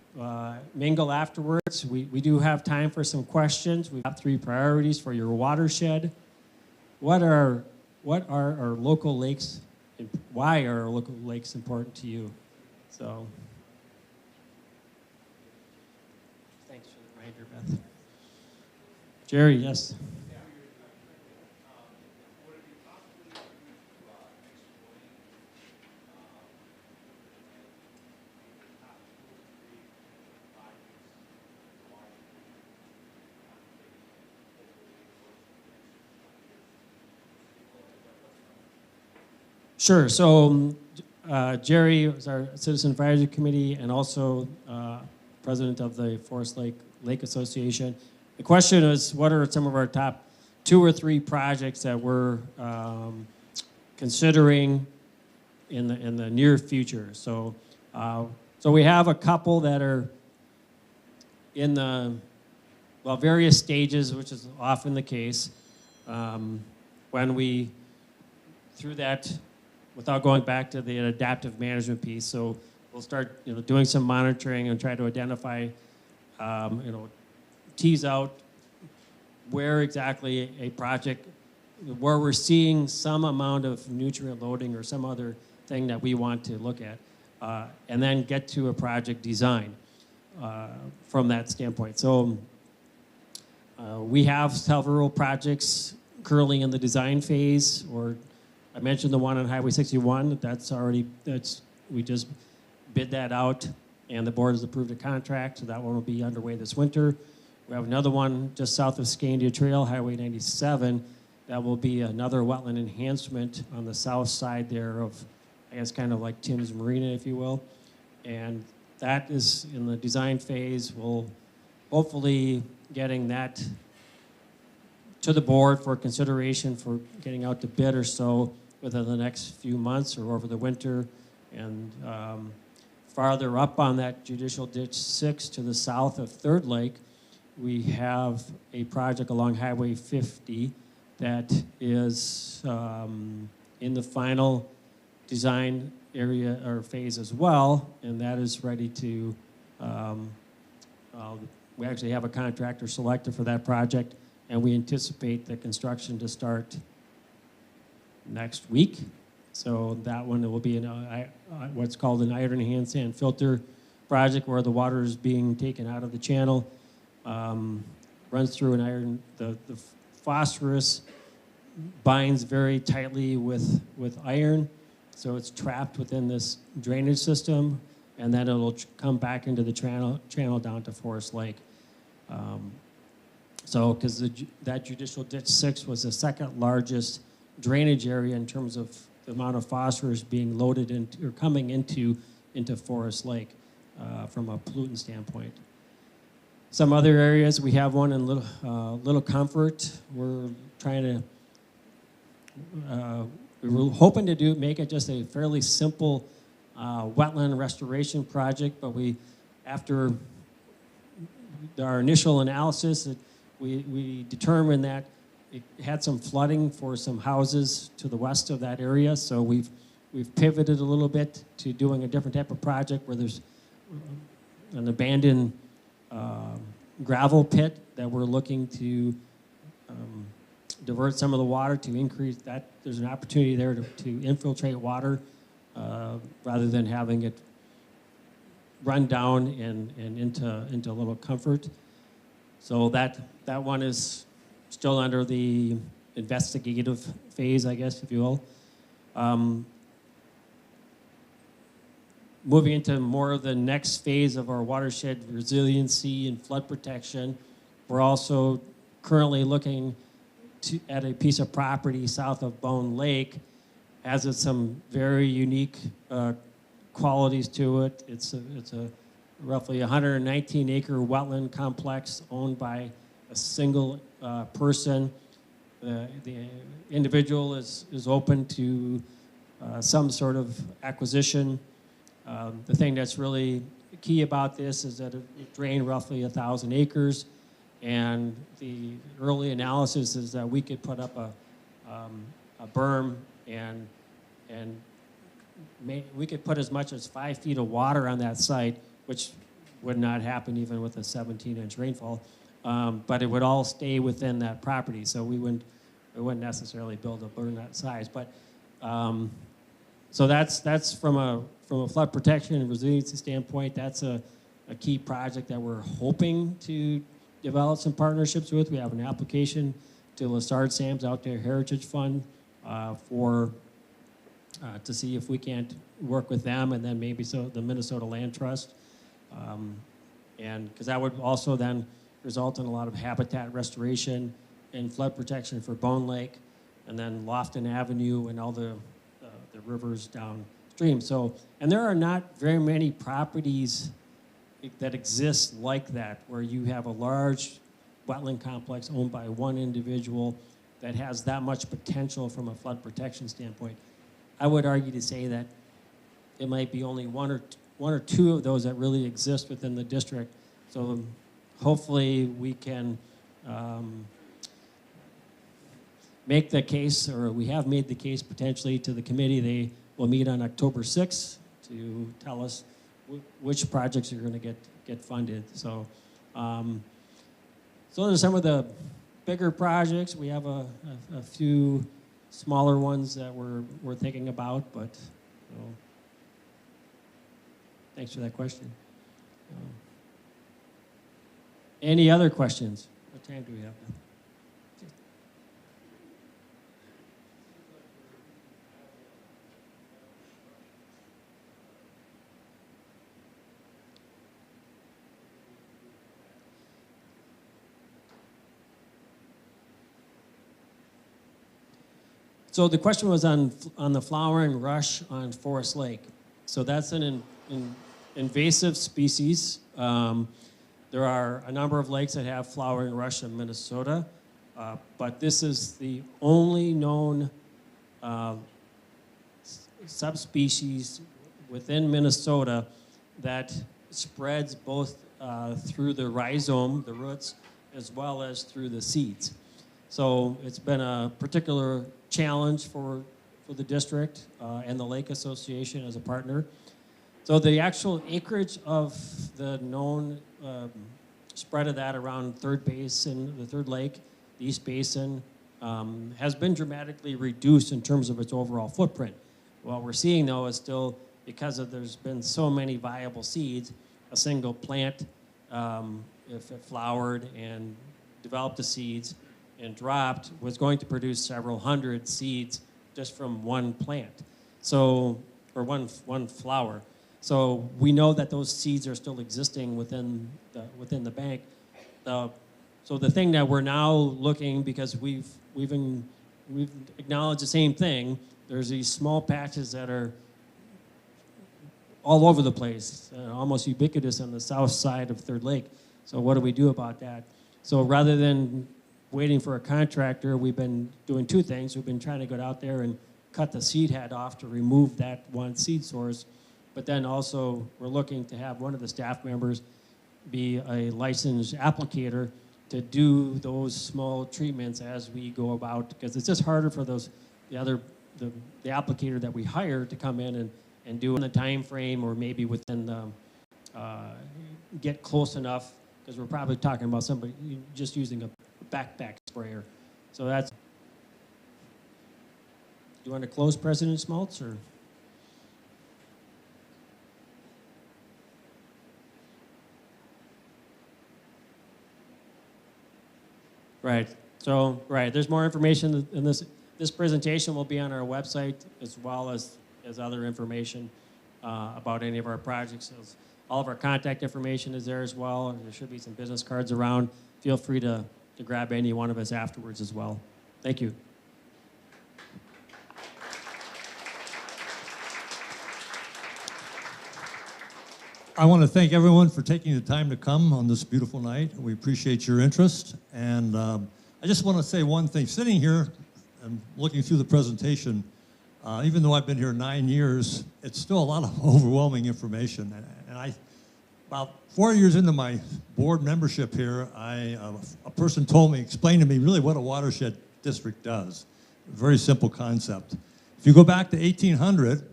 mingle afterwards. We do have time for some questions. We've got 3 priorities for your watershed. What are our local lakes, and why are our local lakes important to you? So, thanks for the reminder, Beth. Jerry, yes. Sure. So Jerry is our Citizen Advisory Committee and also president of the Forest Lake Association. The question is, what are some of our top 2 or 3 projects that we're considering in the near future? So, so we have a couple that are in the various stages, which is often the case. When we through that. Without going back to the adaptive management piece, so we'll start, doing some monitoring and try to identify, tease out where exactly a project, where we're seeing some amount of nutrient loading or some other thing that we want to look at, and then get to a project design from that standpoint. So we have several projects currently in the design phase, or I mentioned the one on Highway 61. We just bid that out, and the board has approved a contract, so that one will be underway this winter. We have another one just south of Scandia Trail, Highway 97. That will be another wetland enhancement on the south side there of, I guess, kind of like Tim's Marina, if you will. And that is in the design phase. We'll hopefully getting that to the board for consideration for getting out to bid or so within the next few months or over the winter. And farther up on that Judicial Ditch 6 to the south of Third Lake, we have a project along Highway 50 that is in the final design area or phase as well, and that is ready to, we actually have a contractor selected for that project, and we anticipate the construction to start next week. So that one will be what's called an iron enhanced sand filter project, where the water is being taken out of the channel, runs through an iron, the phosphorus binds very tightly with iron, So it's trapped within this drainage system, and then it'll come back into the channel down to Forest Lake. So, because that Judicial Ditch 6 was the second largest drainage area in terms of the amount of phosphorus being loaded into or coming into Forest Lake from a pollutant standpoint. Some other areas, we have one in Little Comfort. We're trying to, we were hoping to make it just a fairly simple wetland restoration project, but after our initial analysis, we determined that it had some flooding for some houses to the west of that area, so we've pivoted a little bit to doing a different type of project where there's an abandoned gravel pit that we're looking to divert some of the water to increase that. There's an opportunity there to infiltrate water rather than having it run down and into Little Comfort. So that one is still under the investigative phase, I guess, if you will. Moving into more of the next phase of our watershed resiliency and flood protection, we're also currently looking at a piece of property south of Bone Lake. Has some very unique qualities to it. It's a roughly 119-acre wetland complex owned by a single person. The individual is open to some sort of acquisition. The thing that's really key about this is that it drained roughly 1,000 acres, and the early analysis is that we could put up a berm and we could put as much as 5 feet of water on that site, which would not happen even with a 17-inch rainfall, but it would all stay within that property, so we wouldn't necessarily build a berm that size. But so that's from a flood protection and resiliency standpoint, that's a key project that we're hoping to develop some partnerships with. We have an application to Lessard Sam's Outdoor Heritage Fund to see if we can't work with them, and then maybe the Minnesota Land Trust, and because that would also then result in a lot of habitat restoration and flood protection for Bone Lake, and then Lofton Avenue and all the rivers downstream. So, and there are not very many properties that exist like that, where you have a large wetland complex owned by one individual that has that much potential from a flood protection standpoint. I would argue to say that it might be only one or two of those that really exist within the district. So hopefully we can make the case, or we have made the case potentially to the committee. They will meet on October 6th to tell us which projects are going to get funded. So, so those are some of the bigger projects. We have a few smaller ones that we're thinking about, but thanks for that question. Any other questions? What time do we have? So the question was on the flowering rush on Forest Lake. So that's an invasive species. There are a number of lakes that have flowering rush in Minnesota, but this is the only known subspecies within Minnesota that spreads both through the rhizome, the roots, as well as through the seeds. So it's been a particular challenge for the district and the Lake Association as a partner. So the actual acreage of the known spread of that around Third Basin, the Third Lake, the East Basin, has been dramatically reduced in terms of its overall footprint. What we're seeing, though, is still, because there's been so many viable seeds, a single plant, if it flowered and developed the seeds and dropped, was going to produce several hundred seeds just from one plant. So, or one flower. So we know that those seeds are still existing within the bank. So the thing that we're now looking, because we've acknowledged the same thing. There's these small patches that are all over the place, almost ubiquitous on the south side of Third Lake. So what do we do about that? So rather than waiting for a contractor, we've been doing two things. We've been trying to go out there and cut the seed head off to remove that one seed source. But then also we're looking to have one of the staff members be a licensed applicator to do those small treatments as we go about, because it's just harder for the applicator that we hire to come in and do in the time frame, or maybe within the, get close enough, because we're probably talking about somebody just using a backpack sprayer. So that's, you want to close President Schmaltz, or? Right. So, right. There's more information in this. This presentation will be on our website, as well as other information about any of our projects. All of our contact information is there as well. There should be some business cards around. Feel free to grab any one of us afterwards as well. Thank you. I want to thank everyone for taking the time to come on this beautiful night. We appreciate your interest. And I just want to say one thing. Sitting here and looking through the presentation, even though I've been here 9 years, it's still a lot of overwhelming information. And about 4 years into my board membership here, a person explained to me really what a watershed district does. A very simple concept. If you go back to 1800,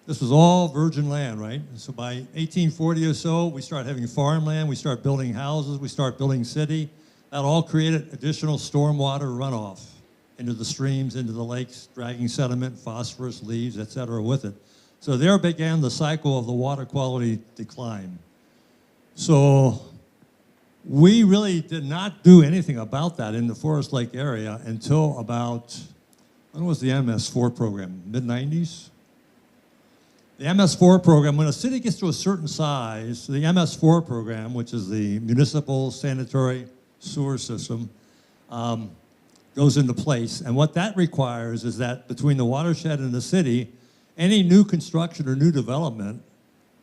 this was all virgin land, right? So by 1840 or so, we start having farmland, we start building houses, we start building city. That all created additional stormwater runoff into the streams, into the lakes, dragging sediment, phosphorus, leaves, et cetera, with it. So there began the cycle of the water quality decline. So we really did not do anything about that in the Forest Lake area until about, when was the MS4 program? Mid-90s? The MS4 program, when a city gets to a certain size, the MS4 program, which is the municipal sanitary sewer system, goes into place. And what that requires is that between the watershed and the city, any new construction or new development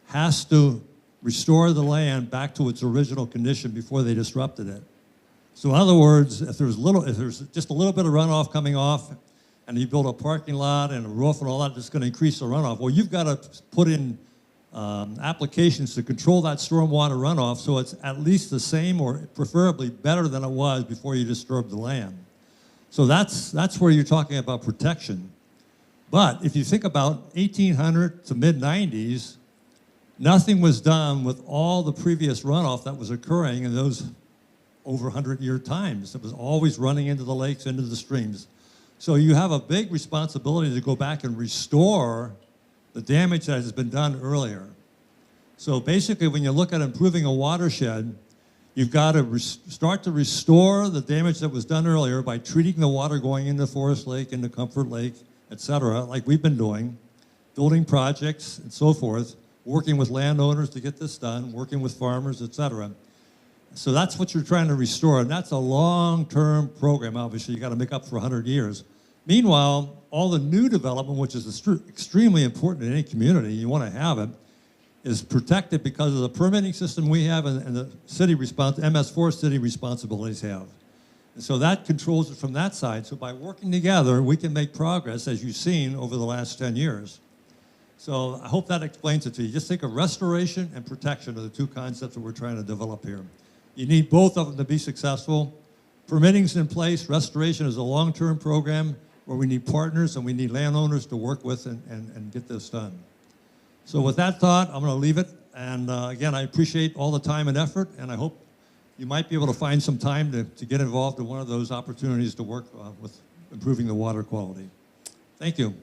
has to restore the land back to its original condition before they disrupted it. So in other words, if there's just a little bit of runoff coming off, and you build a parking lot and a roof and all that, that's going to increase the runoff. Well, you've got to put in applications to control that stormwater runoff so it's at least the same or preferably better than it was before you disturb the land. So that's where you're talking about protection. But if you think about 1800 to mid-90s, nothing was done with all the previous runoff that was occurring in those over 100-year times. It was always running into the lakes, into the streams. So you have a big responsibility to go back and restore the damage that has been done earlier. So basically, when you look at improving a watershed, you've got to start to restore the damage that was done earlier by treating the water going into Forest Lake, into Comfort Lake, et cetera, like we've been doing, building projects and so forth, working with landowners to get this done, working with farmers, et cetera. So that's what you're trying to restore, and that's a long-term program, obviously. You got to make up for 100 years. Meanwhile, all the new development, which is extremely important in any community, you want to have it, is protected because of the permitting system we have and the city MS4 city responsibilities have. And so that controls it from that side. So by working together, we can make progress, as you've seen over the last 10 years. So I hope that explains it to you. Just think of restoration and protection are the two concepts that we're trying to develop here. You need both of them to be successful. Permitting's in place. Restoration is a long-term program where we need partners and we need landowners to work with and get this done. So with that thought, I'm going to leave it. And again, I appreciate all the time and effort, and I hope you might be able to find some time to get involved in one of those opportunities to work with improving the water quality. Thank you.